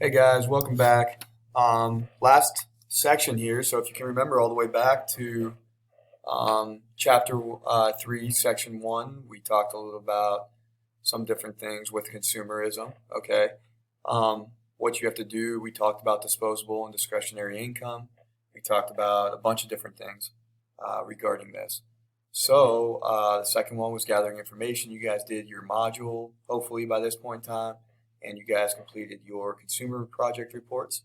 Hey guys, welcome back. Last section here. So if you can remember all the way back to chapter 3, section 1, we talked a little about some different things with consumerism. Okay. What you have to do, we talked about disposable and discretionary income. We talked about a bunch of different things regarding this. So the second one was gathering information. You guys did your module, hopefully by this point in time, and you guys completed your consumer project reports.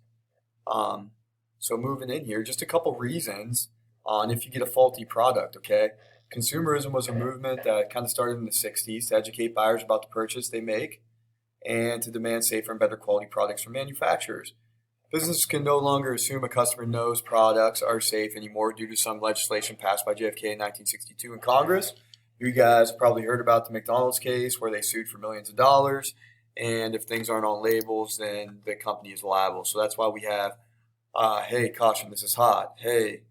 Um, so moving in here, just a couple reasons on if you get a faulty product. Okay, consumerism was a movement that kind of started in the '60s to educate buyers about the purchase they make and to demand safer and better quality products from manufacturers. Businesses can no longer assume a customer knows products are safe anymore due to some legislation passed by JFK in 1962 in Congress. You guys probably heard about the McDonald's case where they sued for millions of dollars. And if things aren't on labels, then the company is liable. So that's why we have, hey, caution, this is hot. Hey,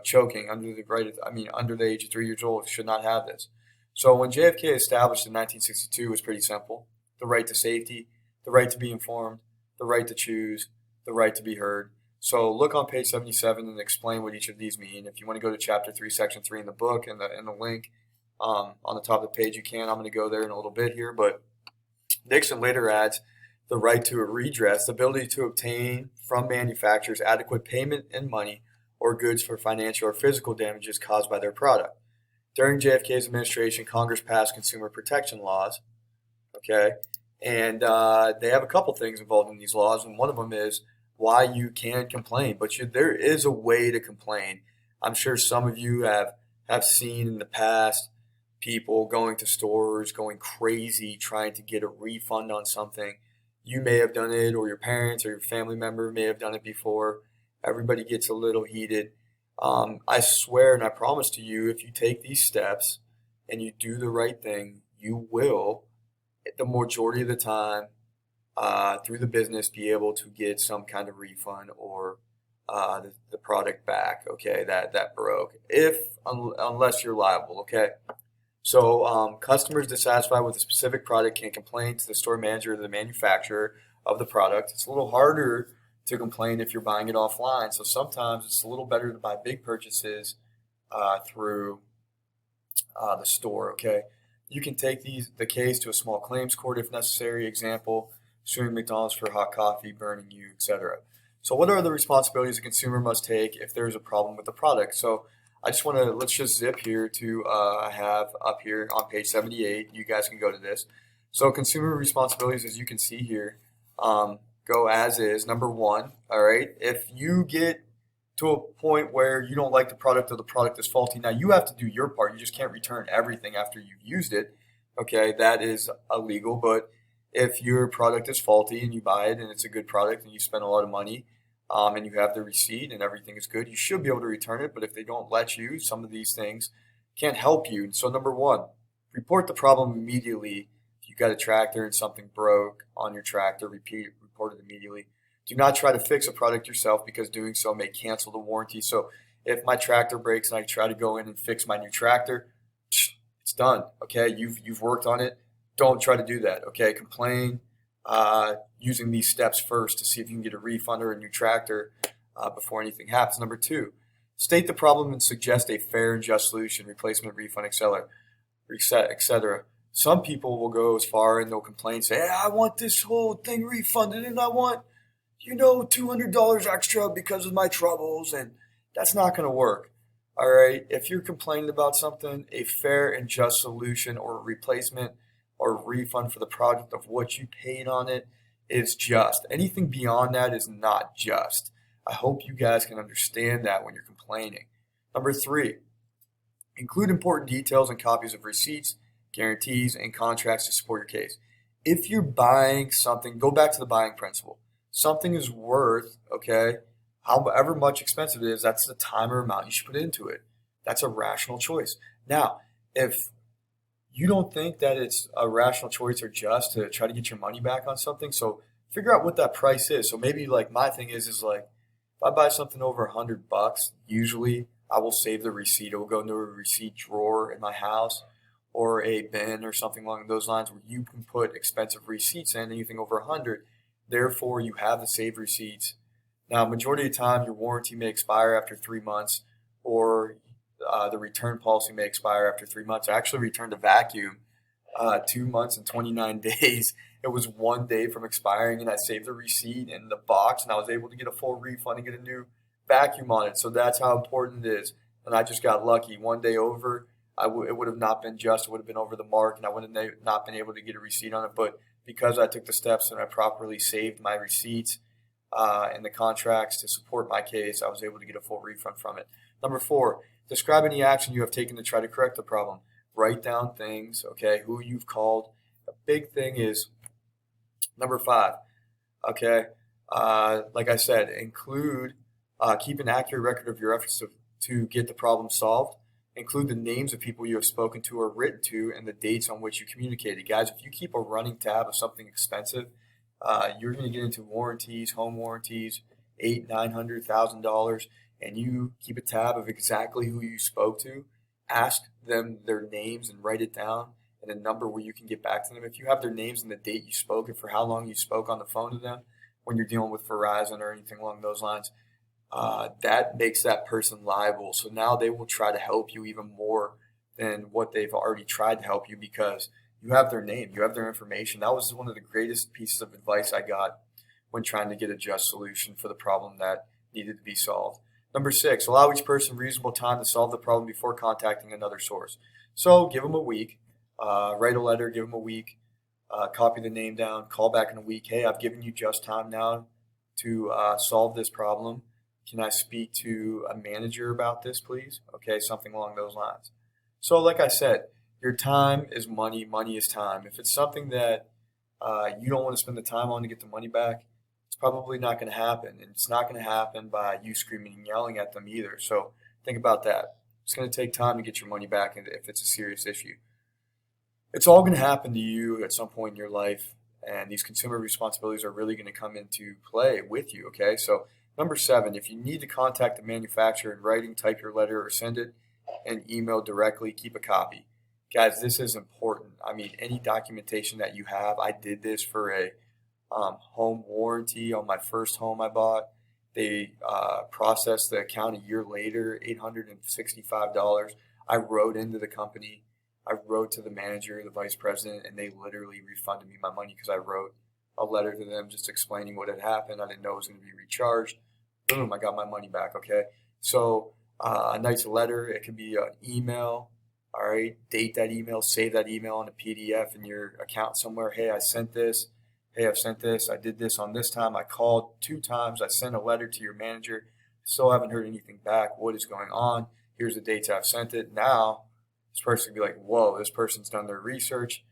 choking under the age of 3 years old should not have this. So when JFK established in 1962, it was pretty simple: the right to safety, the right to be informed, the right to choose, the right to be heard. So look on page 77 and explain what each of these mean. If you want to go to chapter 3, section 3 in the book and the link on the top of the page, you can. I'm going to go there in a little bit here, but Nixon later adds the right to a redress, the ability to obtain from manufacturers adequate payment in money or goods for financial or physical damages caused by their product. During JFK's administration, Congress passed consumer protection laws. Okay, and they have a couple things involved in these laws, and one of them is why you can complain. But there is a way to complain. I'm sure some of you have seen in the past people going to stores, going crazy, trying to get a refund on something. You may have done it, or your parents or your family member may have done it before. Everybody gets a little heated. I swear and I promise to you, if you take these steps and you do the right thing, you will, the majority of the time, through the business, be able to get some kind of refund or the product back. Okay, that broke. Unless you're liable. Okay. So, customers dissatisfied with a specific product can complain to the store manager or the manufacturer of the product. It's a little harder to complain if you're buying it offline. So sometimes it's a little better to buy big purchases through the store. Okay, you can take the case to a small claims court if necessary. Example: suing McDonald's for hot coffee, burning you, etc. So, what are the responsibilities a consumer must take if there is a problem with the product? So, let's just zip here to I have up here on page 78. You guys can go to this. So consumer responsibilities, as you can see here, go as is. Number one, all right. If you get to a point where you don't like the product or the product is faulty, now you have to do your part. You just can't return everything after you've used it. Okay, that is illegal. But if your product is faulty and you buy it and it's a good product and you spend a lot of money, and you have the receipt and everything is good, you should be able to return it. But if they don't let you, some of these things can't help you. So number one, report the problem immediately. If you got a tractor and something broke on your tractor, report it immediately. Do not try to fix a product yourself because doing so may cancel the warranty. So if my tractor breaks and I try to go in and fix my new tractor, it's done. Okay, you've worked on it. Don't try to do that. Okay, complain using these steps first to see if you can get a refund or a new tractor before anything happens. Number two, state the problem and suggest a fair and just solution, replacement, refund, etc. etc. Some people will go as far and they'll complain, say, hey, I want this whole thing refunded and I want, $200 extra because of my troubles. And that's not going to work. All right. If you're complaining about something, a fair and just solution or replacement or refund for the product of what you paid on it is just. Anything beyond that is not just. I hope you guys can understand that when you're complaining. Number three, include important details and copies of receipts, guarantees, and contracts to support your case. If you're buying something, go back to the buying principle. Something is worth, okay, however much expensive it is, that's the time or amount you should put into it. That's a rational choice. Now, if you don't think that it's a rational choice or just to try to get your money back on something, so figure out what that price is. So maybe like my thing is like if I buy something over $100, usually I will save the receipt. It will go into a receipt drawer in my house or a bin or something along those lines where you can put expensive receipts in. Anything over 100, Therefore, you have the saved receipts. Now, majority of the time, your warranty may expire after 3 months, or the return policy may expire after 3 months. I actually returned a vacuum 2 months and 29 days. It was 1 day from expiring, and I saved the receipt in the box, and I was able to get a full refund and get a new vacuum on it. So that's how important it is. And I just got lucky. 1 day over, it would have not been just. It would have been over the mark, and I would have not been able to get a receipt on it. But because I took the steps and I properly saved my receipts and the contracts to support my case, I was able to get a full refund from it. Number 4, describe any action you have taken to try to correct the problem. Write down things, okay, who you've called. A big thing is number 5, okay, like I said, keep an accurate record of your efforts to get the problem solved. Include the names of people you have spoken to or written to and the dates on which you communicated. Guys, if you keep a running tab of something expensive, you're going to get into warranties, home warranties, $800, $900, $1,000, and you keep a tab of exactly who you spoke to. Ask them their names and write it down, and a number where you can get back to them. If you have their names and the date you spoke and for how long you spoke on the phone to them when you're dealing with Verizon or anything along those lines, that makes that person liable. So now they will try to help you even more than what they've already tried to help you because you have their name, you have their information. That was one of the greatest pieces of advice I got when trying to get a just solution for the problem that needed to be solved. Number 6, allow each person reasonable time to solve the problem before contacting another source. So give them a week, write a letter, give them a week, copy the name down, call back in a week. Hey, I've given you just time now to solve this problem. Can I speak to a manager about this, please? Okay, something along those lines. So like I said, your time is money, money is time. If it's something that you don't want to spend the time on to get the money back, it's probably not going to happen. And it's not going to happen by you screaming and yelling at them either. So think about that. It's going to take time to get your money back if it's a serious issue. It's all going to happen to you at some point in your life, and these consumer responsibilities are really going to come into play with you, okay? So number 7, if you need to contact the manufacturer in writing, type your letter or send it and email directly, keep a copy. Guys, this is important. I mean, any documentation that you have, I did this for a home warranty on my first home I bought. They processed the account a year later, $865. I wrote into the company. I wrote to the manager, the vice president, and they literally refunded me my money because I wrote a letter to them just explaining what had happened. I didn't know it was going to be recharged. Boom, I got my money back, okay? So a nice letter, it could be an email, all right? Date that email, save that email on a PDF in your account somewhere. Hey, I sent this. Hey, I've sent this. I did this on this time. I called 2 times. I sent a letter to your manager. Still haven't heard anything back. What is going on? Here's the dates I've sent it. Now, this person can be like, whoa, this person's done their research.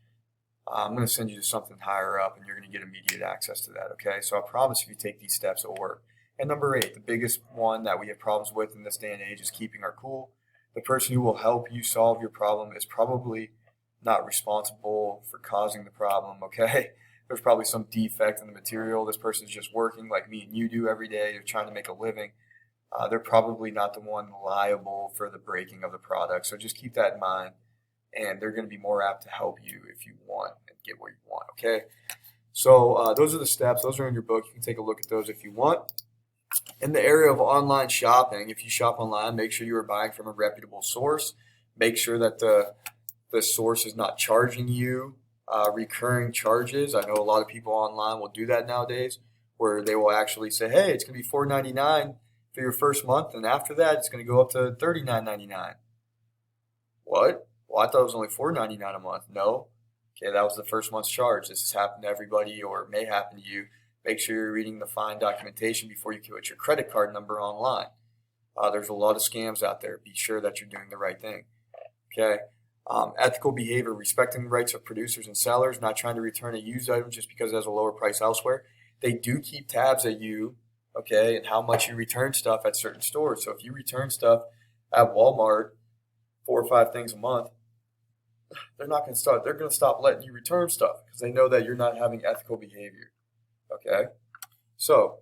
I'm going to send you to something higher up, and you're going to get immediate access to that, okay? So I promise if you take these steps, it'll work. And number 8, the biggest one that we have problems with in this day and age is keeping our cool. The person who will help you solve your problem is probably not responsible for causing the problem, okay? There's probably some defect in the material. This person's just working like me and you do every day. They're trying to make a living. They're probably not the one liable for the breaking of the product. So just keep that in mind, and they're going to be more apt to help you if you want and get what you want, okay? So those are the steps. Those are in your book. You can take a look at those if you want. In the area of online shopping, if you shop online, make sure you are buying from a reputable source. Make sure that the source is not charging you recurring charges. I know a lot of people online will do that nowadays, where they will actually say, hey, it's going to be $4.99 for your first month, and after that, it's going to go up to $39.99. What? Well, I thought it was only $4.99 a month. No. Okay, that was the first month's charge. This has happened to everybody, or it may happen to you. Make sure you're reading the fine documentation before you put your credit card number online. There's a lot of scams out there. Be sure that you're doing the right thing. Okay. Ethical behavior, respecting the rights of producers and sellers, not trying to return a used item just because it has a lower price elsewhere. They do keep tabs at you, okay, and how much you return stuff at certain stores. So if you return stuff at Walmart, 4 or 5 things a month, they're not going to start. They're going to stop letting you return stuff because they know that you're not having ethical behavior. Okay, so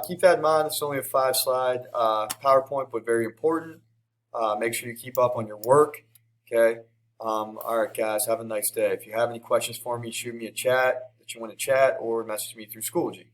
keep that in mind. It's only a 5-slide PowerPoint, but very important. Make sure you keep up on your work. Okay. All right, guys. Have a nice day. If you have any questions for me, shoot me a chat that you want to chat, or message me through Schoology.